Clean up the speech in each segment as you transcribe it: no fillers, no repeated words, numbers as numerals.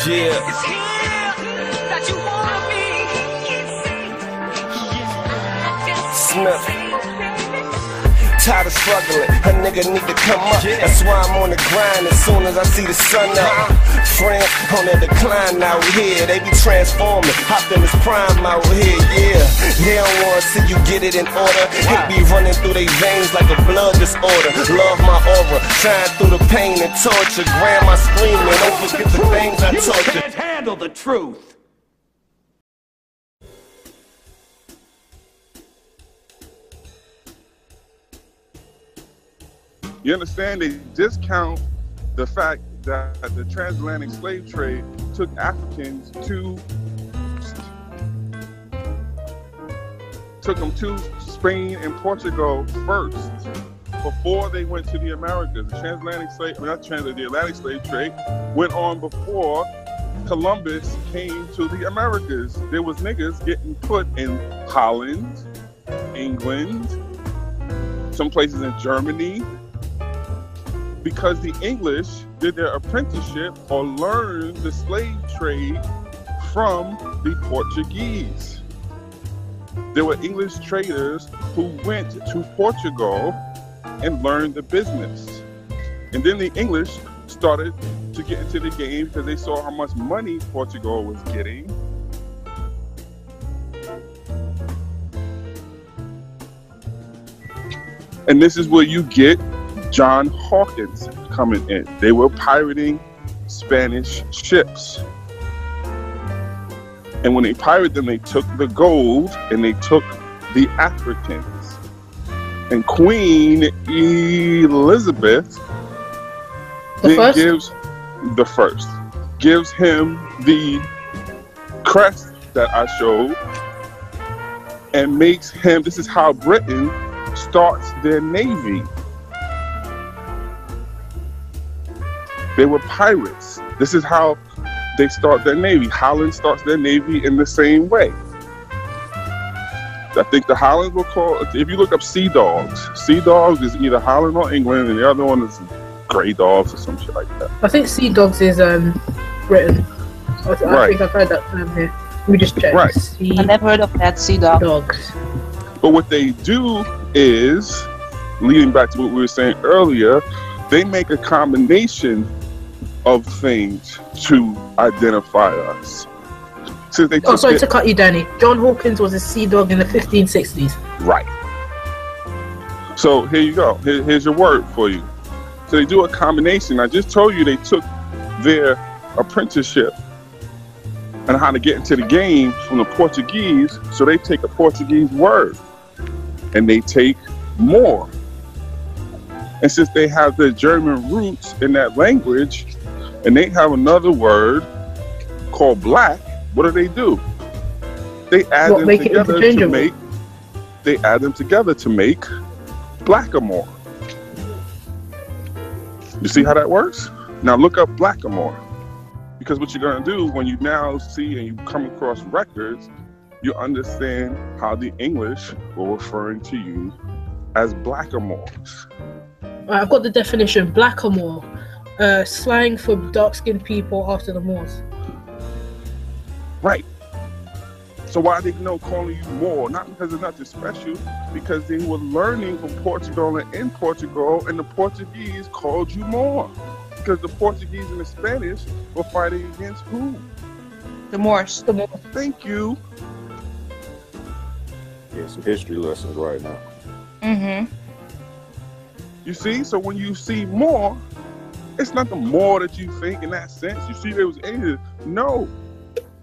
Yeah. Smith. Tired of struggling, a nigga need to come up. That's why I'm on the grind as soon as I see the sun up. Friends on their decline out here, they be transforming, Optimus Prime out here, yeah. They don't wanna see you get it in order. Hate be running through their veins like a blood disorder. Love my aura, shine through the pain and torture. Grandma screaming, don't forget the things I taught you. You can't handle the truth. You understand? They discount the fact that the transatlantic slave trade took Africans to Spain and Portugal first before they went to the Americas. The Atlantic slave trade went on before Columbus came to the Americas. There was niggas getting put in Holland, England, some places in Germany, because the English did their apprenticeship or learned the slave trade from the Portuguese. There were English traders who went to Portugal and learned the business. And then the English started to get into the game because they saw how much money Portugal was getting. And this is where you get John Hawkins coming in. They were pirating Spanish ships. And when they pirated them, they took the gold and they took the Africans. And Queen Elizabeth gives him the crest that I showed and makes him, this is how Britain starts their navy. They were pirates. This is how they start their navy. Holland starts their navy in the same way. I think the Hollands were called, if you look up Sea Dogs is either Holland or England, and the other one is Grey Dogs or some shit like that. I think Sea Dogs is Britain. I think I've heard that term here. Let me just check. Right. I never heard of that, Sea Dogs. But what they do is, leading back to what we were saying earlier, they make a combination of things to identify us. So they sorry to cut you, Danny. John Hawkins was a sea dog in the 1560s. Right. So here you go. Here's your word for you. So they do a combination. I just told you they took their apprenticeship and how to get into the game from the Portuguese. So they take a Portuguese word and they take more. And since they have the German roots in that language, and they have another word called black, what do? They add them together to make. They add them together to make blackamoor. You see how that works? Now look up blackamoor, because what you're gonna do when you now see and you come across records, you understand how the English were referring to you as blackamoors. I've got the definition. Blackamoor, slang for dark-skinned people after the Moors. Right. So why they calling you Moor? Not because it's nothing special, because they were learning from Portugal and in Portugal, and the Portuguese called you Moor. Because the Portuguese and the Spanish were fighting against who? The Moors. The Moors. Thank you. Yeah, some history lessons right now. Mm-hmm. You see? So when you see Moor, it's not the Moor that you think in that sense. You see there was Asian. No.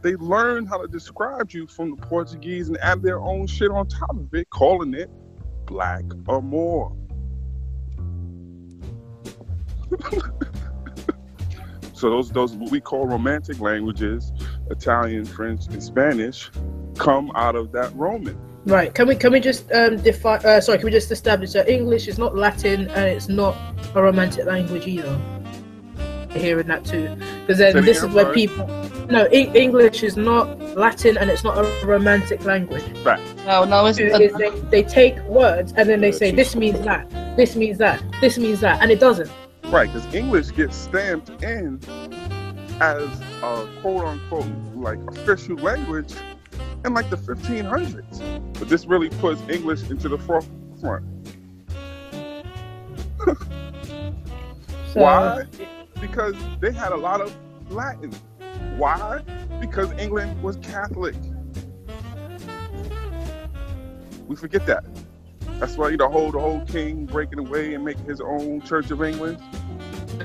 They learned how to describe you from the Portuguese and add their own shit on top of it, calling it black or Moor. So those what we call romantic languages, Italian, French, and Spanish, come out of that Roman. Right. Can we just define? Can we just establish that English is not Latin and it's not a romantic language either? Hearing that too, because then this is where people. No, English is not Latin and it's not a romantic language. Right. No, it's they take words and then they say this means that, this means that, this means that, and it doesn't. Right, because English gets stamped in as a quote-unquote like official language in like the 1500s. But this really puts English into the forefront. Why? Because they had a lot of Latin. Why? Because England was Catholic. We forget that. That's why the whole king breaking away and making his own Church of England.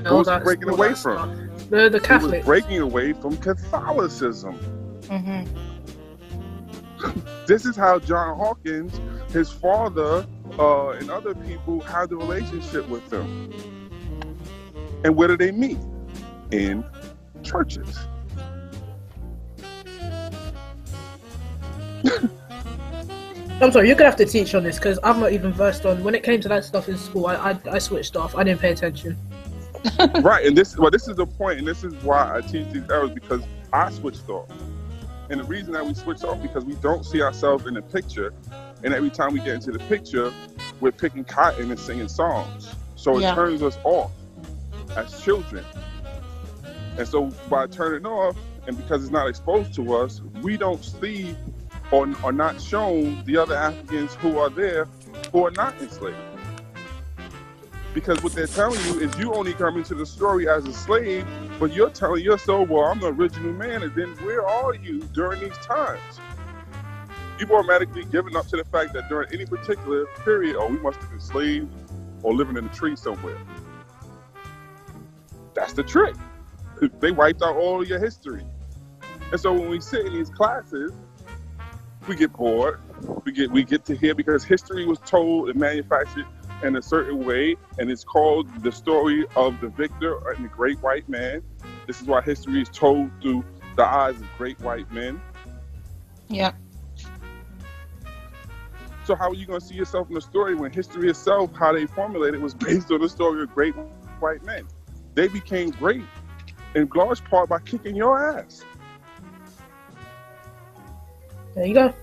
Who was breaking away from? The Catholics. He was breaking away from Catholicism. Mm-hmm. This is how John Hawkins, his father, and other people had the relationship with them. And where do they meet? In churches. I'm sorry, you're gonna have to teach on this because I'm not even versed on. When it came to that stuff in school, I switched off. I didn't pay attention. Right, and this is the point, and this is why I teach these errors, because I switched off. And the reason that we switch off because we don't see ourselves in the picture, and every time we get into the picture, we're picking cotton and singing songs. So it turns us off as children. And so by turning off, and because it's not exposed to us, we don't see or not shown the other Africans who are there who are not enslaved. Because what they're telling you is you only come into the story as a slave, but you're telling yourself, well, I'm the original man, and then where are you during these times? You've automatically given up to the fact that during any particular period, we must have been enslaved or living in a tree somewhere. That's the trick. They wiped out all of your history. And so when we sit in these classes, we get bored. We get to hear, because history was told and manufactured in a certain way, and it's called the story of the victor and the great white man. This is why history is told through the eyes of great white men. Yeah. So how are you going to see yourself in the story when history itself, how they formulated, was based on the story of great white men? They became great in large part by kicking your ass. There you go.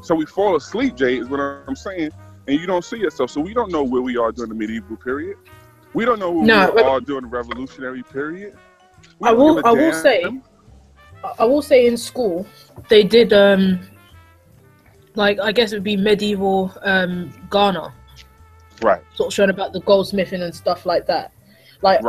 So we fall asleep, Jade, is what I'm saying, and you don't see yourself. So we don't know where we are during the medieval period. We don't know where we are during the revolutionary period. I will say in school they did like I guess it would be medieval Ghana. Right. Sort of showing about the goldsmithing and stuff like that. Like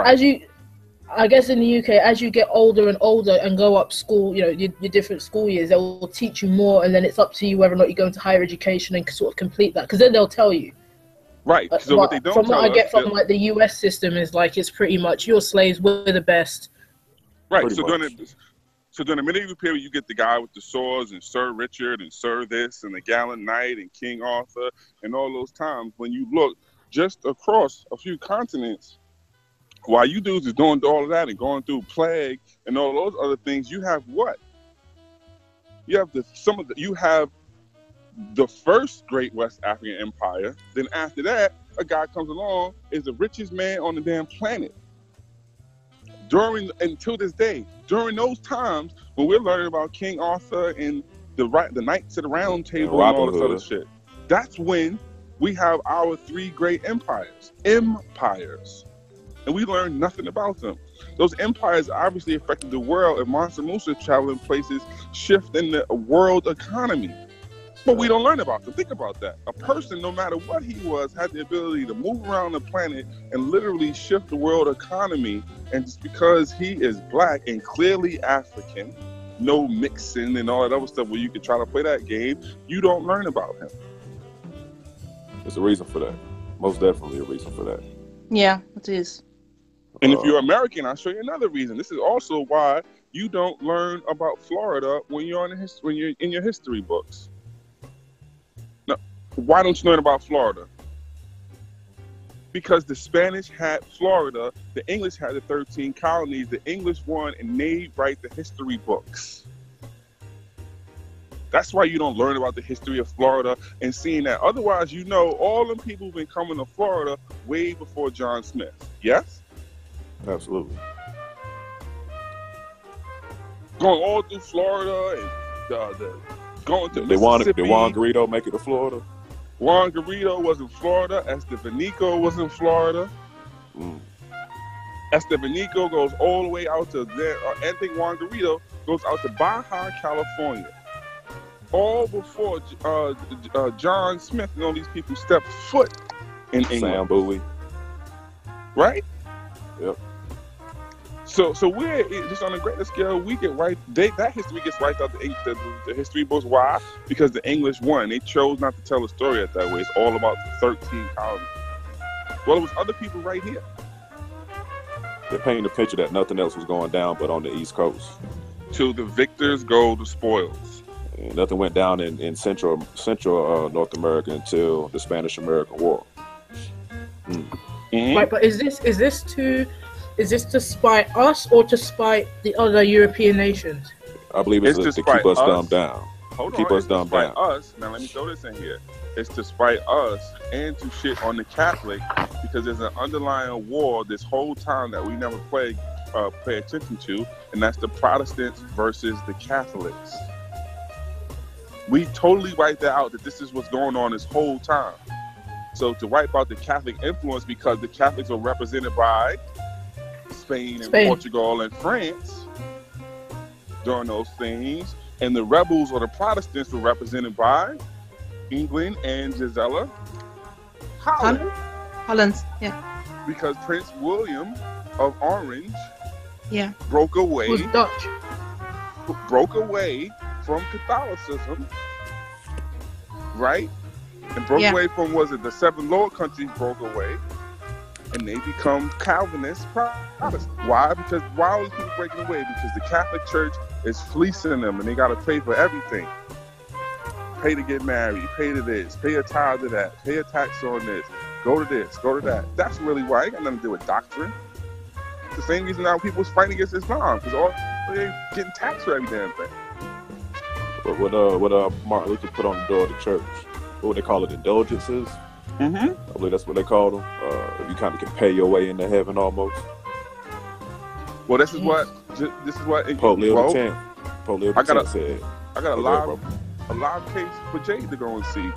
I guess in the UK, as you get older and older and go up school, your different school years, they will teach you more, and then it's up to you whether or not you go into higher education and sort of complete that. Because then they'll tell you. Right. So what they don't from tell what I get us, from like the US system is like it's pretty much you're slaves, we're the best. Right. So during the medieval period, you get the guy with the swords and Sir Richard and Sir this and the Gallant Knight and King Arthur and all those times. When you look just across a few continents, while you dudes is doing all of that and going through plague and all those other things, you have what? You have you have the first great West African Empire. Then after that, a guy comes along, is the richest man on the damn planet. Until this day, during those times when we're learning about King Arthur and the Knights of the Round Table and all this other shit, that's when we have our three great empires. And we learned nothing about them. Those empires obviously affected the world, and Mansa Musa traveling places, shifting the world economy. But we don't learn about them. Think about that. A person, no matter what he was, had the ability to move around the planet and literally shift the world economy. And just because he is black and clearly African, no mixing and all that other stuff where you can try to play that game, you don't learn about him. There's a reason for that. Most definitely a reason for that. Yeah, it is. And if you're American, I'll show you another reason. This is also why you don't learn about Florida when you're in your history books. Now, why don't you learn about Florida? Because the Spanish had Florida, the English had the 13 colonies, the English won, and they write the history books. That's why you don't learn about the history of Florida and seeing that. Otherwise, all them people have been coming to Florida way before John Smith. Yes? Absolutely. Going all through Florida and going to Mississippi. Did Juan Garrido make it to Florida? Juan Garrido was in Florida. Estevanico was in Florida. Estevanico goes all the way out to there. Anything Juan Garrido goes out to Baja, California. All before John Smith and all these people stepped foot in England. Sam Bowie. Right? Yep. So we're just on a greater scale. We get right. That history gets wiped out the history books. Why? Because the English won. They chose not to tell the story that way. It's all about the 13 colonies. Well, it was other people right here. They're painting a picture that nothing else was going down but on the East Coast. Till the victors go the spoils. And nothing went down in Central North America until the Spanish-American War. Mm-hmm. Right, but is this to spite us or to spite the other European nations? I believe it's to keep us dumbed down. Keep us dumbed down. Us. Now let me throw this in here. It's to spite us and to shit on the Catholic, because there's an underlying war this whole time that we never pay attention to, and that's the Protestants versus the Catholics. We totally wiped that out, that this is what's going on this whole time. So to wipe out the Catholic influence, because the Catholics are represented by Spain and Portugal and France during those things, and the rebels or the Protestants were represented by England and Gisela Holland, yeah. Because Prince William of Orange broke away. Who's Dutch? Broke away from Catholicism, right? And broke away from, the seven Lower Countries broke away, and they become Calvinist Protestants. Why? Because why are these people breaking away? Because the Catholic Church is fleecing them, and they got to pay for everything. Pay to get married, pay to this, pay a tithe to that, pay a tax on this, go to this, go to that. That's really why. It ain't got nothing to do with doctrine. It's the same reason now people's fighting against Islam, because all they're getting taxed for every damn thing. But what Martin Luther put on the door of the church, what would they call it, indulgences? Mm-hmm. I believe that's what they call them. You kind of can pay your way into heaven almost. Well, this is what Pope Leo X. Pope Leo X said. I got a live case for Jade to go and see.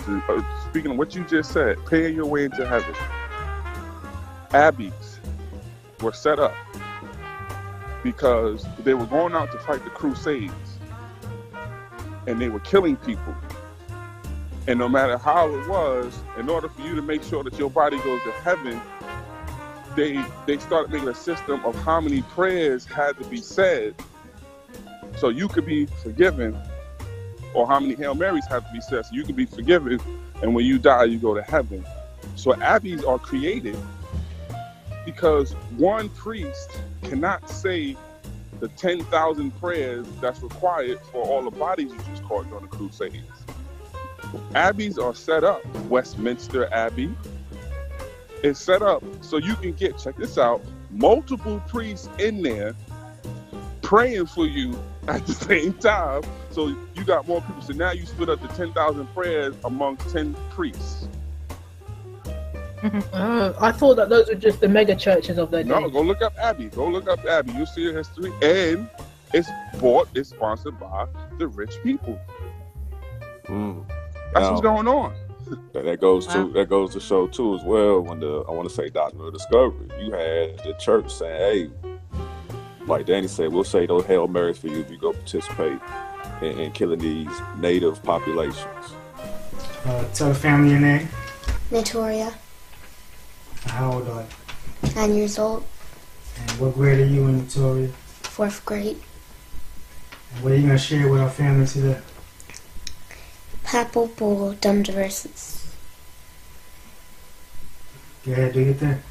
Speaking of what you just said, paying your way into heaven. Abbeys were set up because they were going out to fight the Crusades, and they were killing people. And no matter how it was, in order for you to make sure that your body goes to heaven, they started making a system of how many prayers had to be said so you could be forgiven, or how many Hail Marys have to be said so you can be forgiven, and when you die, you go to heaven. So abbeys are created because one priest cannot say the 10,000 prayers that's required for all the bodies you just caught during the Crusades. Abbeys are set up. Westminster Abbey is set up so you can get, check this out, multiple priests in there praying for you at the same time. So you got more people. So now you split up the 10,000 prayers amongst 10 priests. I thought that those were just the mega churches of their day. No, go look up Abbey. You'll see the history. And it's sponsored by the rich people. That's what's going on. That goes to show too as well. When I want to say Doctrine of Discovery, you had the church saying, "Hey, like Danny said, we'll say those Hail Marys for you if you go participate in killing these native populations." Tell the family your name. Victoria. How old are you? 9 years old. And what grade are you in, Victoria? 4th grade. And what are you going to share with our family today? Papal Bull Dum Diversus. Go ahead, do your thing.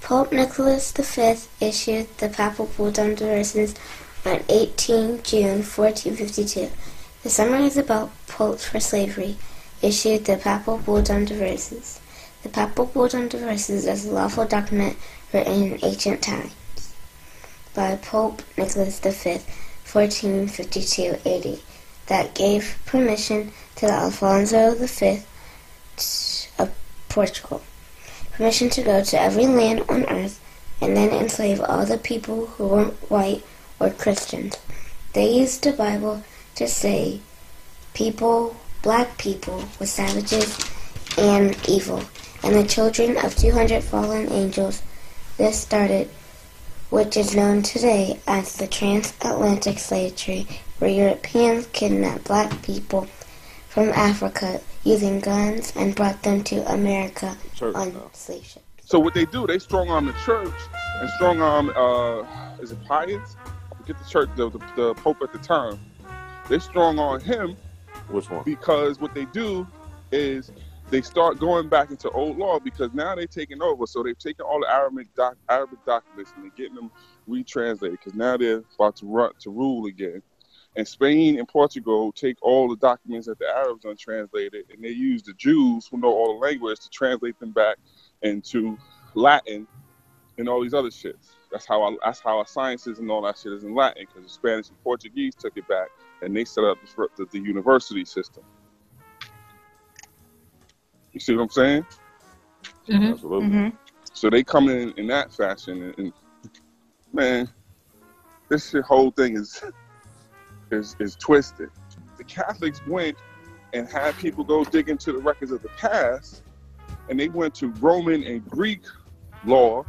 Pope Nicholas V issued the Papal Bull Dum Diversus on 18 June 1452. The summary is about popes for slavery. Issued the Papal Bull Dum Diversus. The Papal Bull Dum Diversus is a lawful document written in ancient times by Pope Nicholas V, 1452 AD, that gave permission to Alfonso V of Portugal, permission to go to every land on earth and then enslave all the people who weren't white or Christians. They used the Bible to say black people were savages and evil, and the children of 200 fallen angels This started which is known today as the Transatlantic Slave Trade, where Europeans kidnapped black people from Africa using guns and brought them to America on slave ships. So what they do, they strong arm the church and strong arm, is it Pius? Forget the church, the Pope at the time. They strong on him. Which one? Because what they do is they start going back into old law, because now they're taking over. So they've taken all the Arabic documents and they're getting them retranslated, because now they're about to rule again. And Spain and Portugal take all the documents that the Arabs untranslated, and they use the Jews who know all the language to translate them back into Latin and all these other shits. That's how our sciences and all that shit is in Latin, because the Spanish and Portuguese took it back and they set up the university system. You see what I'm saying? Mm-hmm. Absolutely. Mm-hmm. So they come in that fashion, and man, this shit whole thing is twisted. The Catholics went and had people go dig into the records of the past, and they went to Roman and Greek law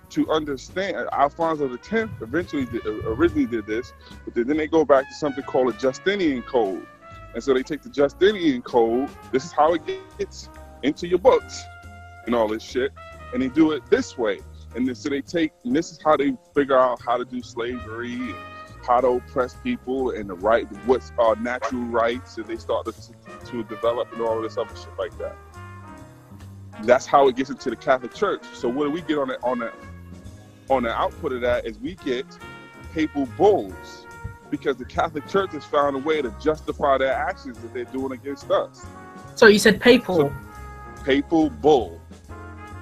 to understand. Alfonso X originally did this, but then they go back to something called a Justinian Code. And so they take the Justinian Code, this is how it gets into your books and all this shit, and they do it this way. And then, so they take, and this is how they figure out how to do slavery, and how to oppress people, and the right, what's natural rights, and they start to develop and all of this other shit like that. That's how it gets into the Catholic Church. So what do we get on the output of that is we get papal bulls, because the Catholic Church has found a way to justify their actions that they're doing against us. So you said papal? So, papal bull.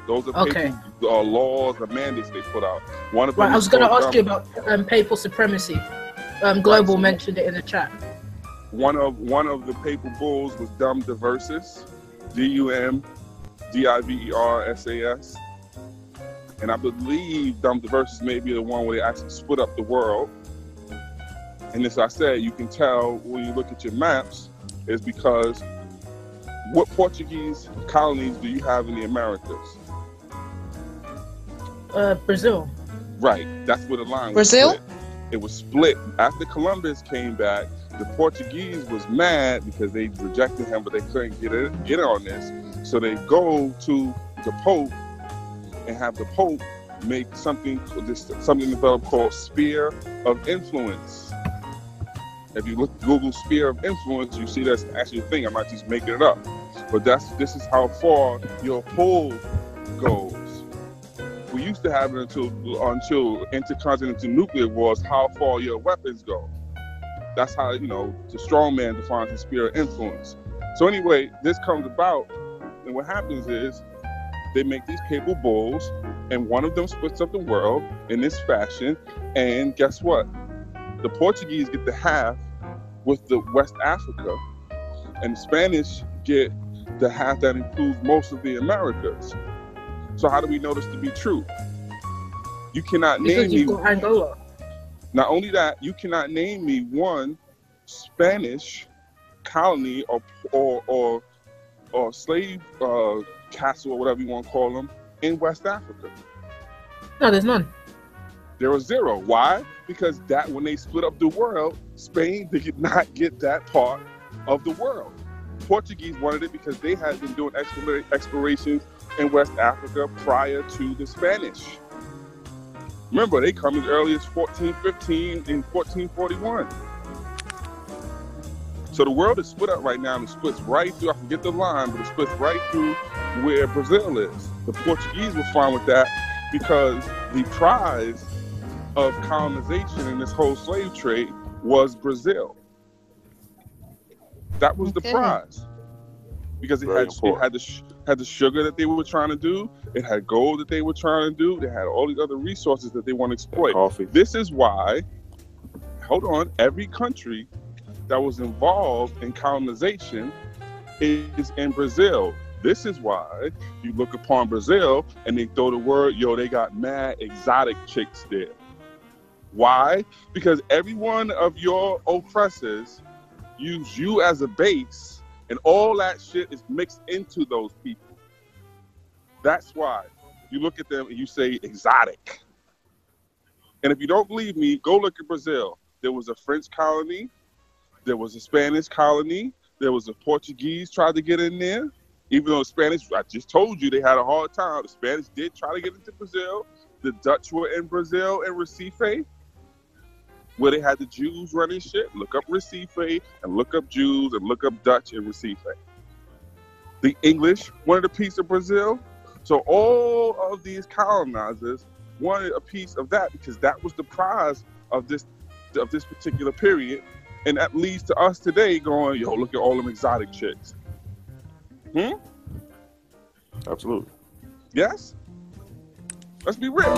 Those are papal laws or mandates they put out. One of them. Right, I was going to ask you about papal supremacy. Global mentioned it in the chat. One of the papal bulls was Dum Diversas, DUMDIVERSAS, and I believe Dum Diversas may be the one where they actually split up the world. And as I said, you can tell when you look at your maps, is because what Portuguese colonies do you have in the Americas? Brazil. Right, that's where the line was Brazil? split. It was split. After Columbus came back, the Portuguese was mad because they rejected him, but they couldn't get on this. So they go to the Pope and have the Pope make something developed called Sphere of Influence. If you look Google Sphere of Influence, you see that's actually a thing. I'm not just making it up. But this is how far your pull goes. We used to have it until intercontinental nuclear wars, how far your weapons go. That's how, the strongman defines the sphere of influence. So anyway, this comes about, and what happens is they make these papal bulls, and one of them splits up the world in this fashion, and guess what? The Portuguese get the half with the West Africa, and the Spanish get the half that includes most of the Americas. So how do we know this to be true? You cannot name me. Angola. Not only that, you cannot name me one Spanish colony or slave castle or whatever you want to call them in West Africa. No, there's none. There was zero. Why? Because when they split up the world, Spain did not get that part of the world. Portuguese wanted it because they had been doing explorations in West Africa prior to the Spanish. Remember, they come as early as 1415 and 1441. So the world is split up right now, and it splits right through, I forget the line, but it splits right through where Brazil is. The Portuguese were fine with that because the prize of colonization in this whole slave trade was Brazil. That was the prize, because it had the sugar that they were trying to do, it had gold that they were trying to do, they had all these other resources that they want to exploit. Coffee. This is why, every country that was involved in colonization is in Brazil. This is why you look upon Brazil and they throw the word, they got mad exotic chicks there. Why? Because every one of your oppressors use you as a base, and all that shit is mixed into those people. That's why you look at them and you say exotic. And if you don't believe me, go look at Brazil. There was a French colony. There was a Spanish colony. There was a Portuguese tried to get in there. Even though the Spanish, I just told you they had a hard time. The Spanish did try to get into Brazil. The Dutch were in Brazil and Recife, where they had the Jews running shit. Look up Recife and look up Jews and look up Dutch in Recife. The English wanted a piece of Brazil. So all of these colonizers wanted a piece of that because that was the prize of this particular period. And that leads to us today going, yo, look at all them exotic chicks. Absolutely. Yes? Let's be real.